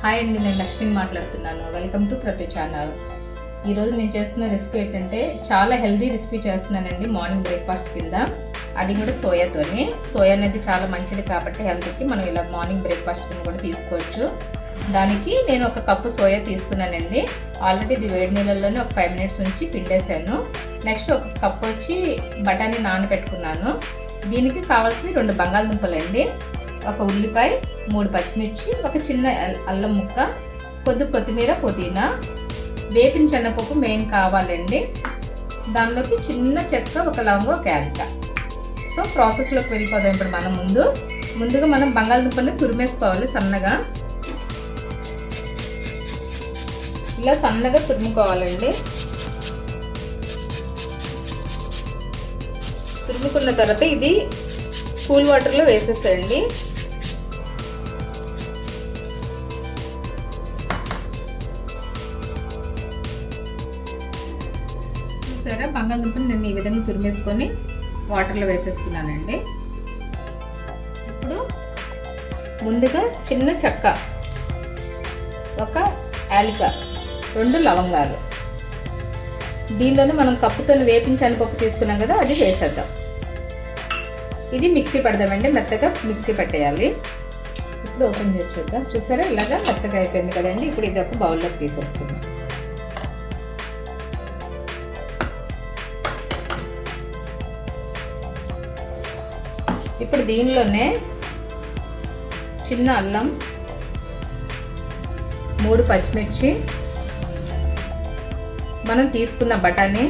Hi అండి, నేను లక్ష్మిని మాట్లాడుతున్నాను. వెల్కమ్ టు ప్రతి ఛానల్. ఈరోజు నేను చేస్తున్న రెసిపీ ఏంటంటే చాలా హెల్దీ రెసిపీ చేస్తున్నానండి మార్నింగ్ బ్రేక్ఫాస్ట్ కింద. అది కూడా సోయాతోని. సోయా అనేది చాలా మంచిది కాబట్టి హెల్త్కి మనం ఇలా మార్నింగ్ బ్రేక్ఫాస్ట్ కింద కూడా తీసుకోవచ్చు. దానికి నేను ఒక కప్పు సోయా తీసుకున్నానండి. ఆల్రెడీ ఇది వేడి నీళ్ళల్లోనే ఒక 5 మినిట్స్ ఉంచి పిండేశాను. నెక్స్ట్ ఒక కప్పు వచ్చి బఠానీ నానబెట్టుకున్నాను. దీనికి కావాల్సిన 2 బంగాళదుంపలండి, ఒక ఉల్లిపాయ, 3 పచ్చిమిర్చి, ఒక చిన్న అల్లం ముక్క, కొత్తిమీర, పుదీనా, వేపిన శనగపప్పు మెయిన్ కావాలండి. దానిలోకి చిన్న చెక్క, ఒక లవంగం, ఒక యాలక్కాయ. సో ప్రాసెస్లోకి వెళ్ళిపోదాం. ఇప్పుడు మనం ముందుగా మనం బంగాళదుంపని తురిమేసుకోవాలి సన్నగా. ఇలా సన్నగా తురుముకోవాలండి. తురుముకున్న తర్వాత ఇది కూల్ వాటర్లో వేసేసేయండి. చూసారా, బంగాళదుంపని నేను ఈ విధంగా తురిమేసుకొని వాటర్లో వేసేసుకున్నానండి. ఇప్పుడు ముందుగా చిన్న చెక్క, ఒక యాలక్కాయ, 2 లవంగాలు, దీనిలోనే మనం కప్పుతో వేపిన శనగపప్పు తీసుకున్నాం కదా, అది వేసేద్దాం. ఇది మిక్సీ పడదామండి, మెత్తగా మిక్సీ పట్టేయాలి. ఇప్పుడు ఓపెన్ చేసి చూద్దాం. చూసారా, ఇలాగా మెత్తగా అయిపోయింది కదండి. ఇప్పుడు ఇది ఒక బౌల్లోకి తీసేసుకుందాం. ఇప్పుడు దీనిలోనే చిన్న అల్లం, 3 పచ్చిమిర్చి, మనం తీసుకున్న బఠానీ,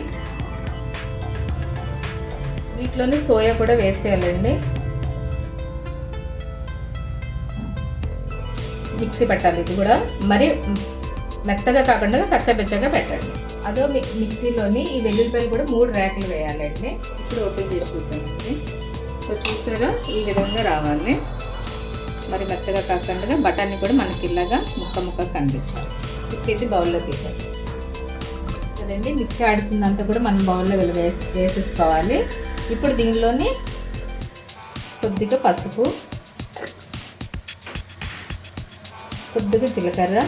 వీటిలోనే సోయా కూడా వేసేయాలండి. మిక్సీ పెట్టాలి. ఇది కూడా మరి మెత్తగా కాకుండా కచ్చాబెచ్చగా పెట్టండి. అదో మిక్సీలోని ఈ వెల్లుల్లిపాయలు కూడా 3 రేకులు వేయాలండి. ఇప్పుడు ఓపెన్ చేసి చూద్దామండి. సో చూసారా, ఈ విధంగా రావాలి. మరి మెత్తగా కాకుండా బఠానీ కూడా మనకి ఇలాగా ముక్క కనిపించాలి. ఇప్పుడు ఇది బౌల్లో తీసాలి కదండి. మిక్సీ ఆడిచిందంతా కూడా మనం బౌల్లో వేసేసుకోవాలి. ఇప్పుడు దీనిలోని కొద్దిగా పసుపు, కొద్దిగా జీలకర్ర,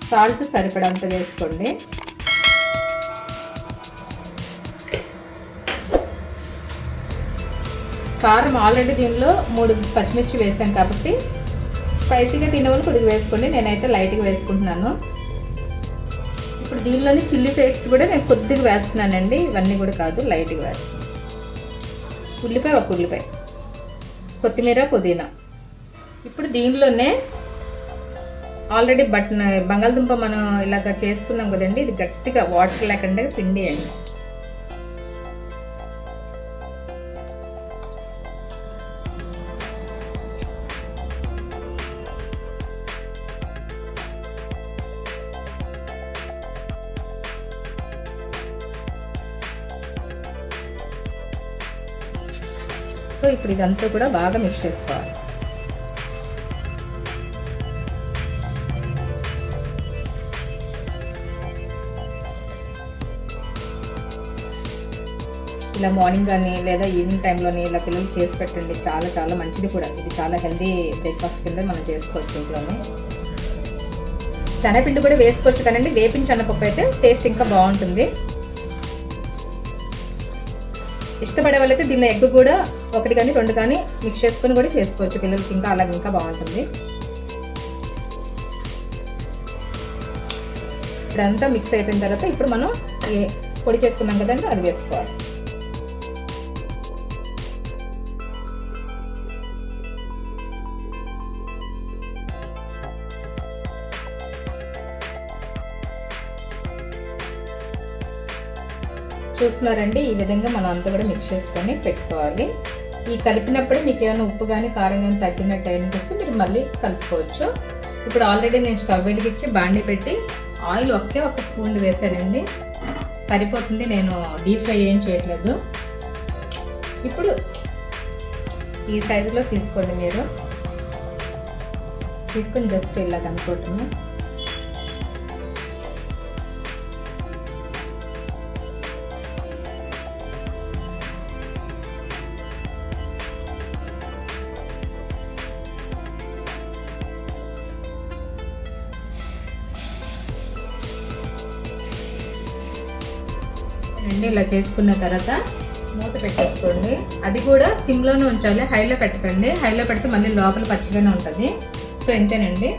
సాల్ట్ సరిపడంత వేసుకోండి. కారం ఆల్రెడీ దీనిలో 3 పచ్చిమిర్చి వేసాం కాబట్టి స్పైసీగా తినేవాళ్ళు కొద్దిగా వేసుకోండి. నేనైతే లైట్గా వేసుకుంటున్నాను. ఇప్పుడు దీనిలోని చిల్లీ ఫ్లేక్స్ కూడా నేను కొద్దిగా వేస్తున్నానండి. ఇవన్నీ కూడా కాదు, లైట్గా వేస్తున్నాను. ఉల్లిపాయ, ఒక ఉల్లిపాయ, కొత్తిమీర, పుదీనా. ఇప్పుడు దీనిలోనే ఆల్రెడీ బంగాళదుంప మనం ఇలాగ చేసుకున్నాం కదండి, ఇది గట్టిగా వాటర్ లేకుండా పిండియండి. సో ఇప్పుడు ఇదంతా కూడా బాగా మిక్స్ చేసుకోవాలి. ఇలా మార్నింగ్ కానీ లేదా ఈవినింగ్ టైంలోని ఇలా పిల్లలు చేసి పెట్టండి. చాలా చాలా మంచిది కూడా. ఇది చాలా హెల్దీ బ్రేక్ఫాస్ట్ కింద మనం చేసుకోవచ్చు. ఇంట్లోనే శనగపిండి కూడా వేసుకోవచ్చు కానండి, వేపిన శనగపప్పు అయితే టేస్ట్ ఇంకా బాగుంటుంది. ఇష్టపడే వాళ్ళైతే దీనిలో ఎగ్ కూడా 1 కానీ 2 కానీ మిక్స్ చేసుకొని కూడా చేసుకోవచ్చు. పిల్లలకి ఇంకా అలాగే ఇంకా బాగుంటుంది. ఇప్పుడంతా మిక్స్ అయిపోయిన తర్వాత ఇప్పుడు మనం పొడి చేసుకున్నాం కదండి, అది వేసుకోవాలి. చూస్తున్నారండి, ఈ విధంగా మనం అంతా కూడా మిక్స్ చేసుకొని పెట్టుకోవాలి. ఈ కలిపినప్పుడే మీకు ఏమైనా ఉప్పు కానీ కారం కానీ తగ్గినట్టు అనిపిస్తే మీరు మళ్ళీ కలుపుకోవచ్చు. ఇప్పుడు ఆల్రెడీ నేను స్టవ్ వెలిగించి బాండీ పెట్టి ఆయిల్ ఒక స్పూన్ వేసానండి, సరిపోతుంది. నేను డీప్ ఫ్రై ఏం చేయట్లేదు. ఇప్పుడు ఈ సైజులో తీసుకోండి. మీరు తీసుకొని జస్ట్ ఇలా కనుక్కుంటున్నాను. అండి. ఇలా చేసుకున్న తర్వాత మూత పెట్టేసుకోండి. అది కూడా సిమ్లోనే ఉంచాలి, హైలో పెట్టకండి. హైలో పెడితే మళ్ళీ లోపల పచ్చిగానే ఉంటుంది. సో ఇంతేనండి.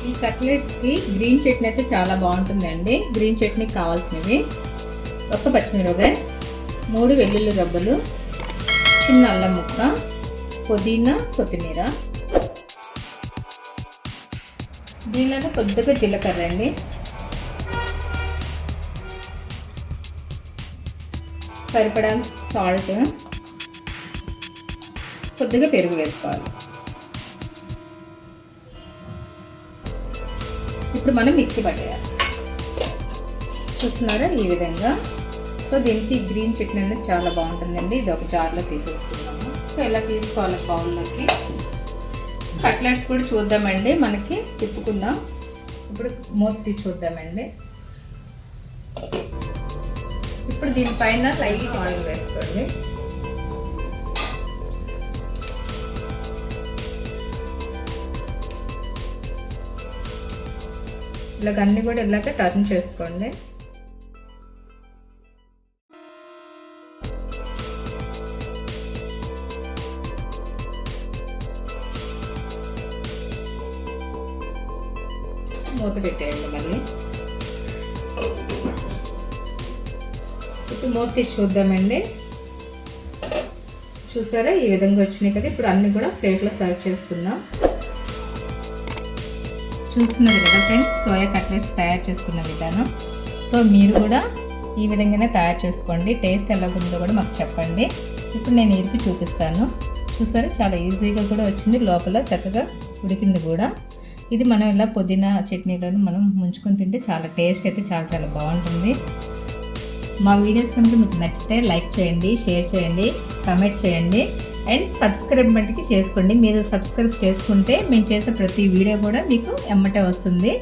ఈ కట్లెట్స్కి గ్రీన్ చట్నీ అయితే చాలా బాగుంటుందండి. గ్రీన్ చట్నీకి కావాల్సినవి: ఒక పచ్చిమిరపకాయ, 3 వెల్లుల్లి రబ్బలు, చిన్న అల్లం ముక్క, పుదీనా, కొత్తిమీర, దీనిలో కొద్దిగా జీలకర్ర అండి, సరిపడా సాల్ట్, కొద్దిగా పెరుగు వేసుకోవాలి. ఇప్పుడు మనం మిక్సీ పట్టేయాలి. చూస్తున్నారా ఈ విధంగా. సో దీనికి గ్రీన్ చట్నీ అనేది చాలా బాగుంటుందండి. ఇది ఒక జార్లో తీసేసుకున్నాము. సో ఇలా తీసుకోవాలి బౌల్లోకి. కట్లెట్స్ కూడా చూద్దామండి, మనకి తిప్పుకుందాం. ఇప్పుడు మూత తీసి చూద్దామండి. ఇప్పుడు దీనిపైన లైట్ ఆయిల్ వేసుకోండి. ఇలాగ అన్నీ కూడా ఇలాగ టర్న్ చేసుకోండి. మూత పెట్టేయండి మళ్ళీ. ఇప్పుడు మూత తీసి చూద్దామండి. చూసారా ఈ విధంగా వచ్చినాయి కదా. ఇప్పుడు అన్నీ కూడా ప్లేట్లో సర్వ్ చేసుకుందాం. చూస్తున్నారు కదా ఫ్రెండ్స్, సోయా కట్లెట్స్ తయారు చేసుకున్న విధానం. సో మీరు కూడా ఈ విధంగానే తయారు చేసుకోండి. టేస్ట్ ఎలా ఉందో కూడా మాకు చెప్పండి. ఇప్పుడు నేను ఇరిపి చూపిస్తాను. చూసారా చాలా ఈజీగా కూడా వచ్చింది, లోపల చక్కగా ఉడికింది కూడా. ఇది మనం ఇలా పుదీనా చట్నీలను మనం ముంచుకొని తింటే చాలా టేస్ట్ అయితే చాలా చాలా బాగుంటుంది. మా వీడియోస్ కనుక మీకు నచ్చితే లైక్ చేయండి, షేర్ చేయండి, కామెంట్ చేయండి అండ్ సబ్స్క్రైబ్ మట్టుకి చేసుకోండి. మీరు సబ్స్క్రైబ్ చేసుకుంటే మేము చేసే ప్రతి వీడియో కూడా మీకు ఎమ్మటే వస్తుంది.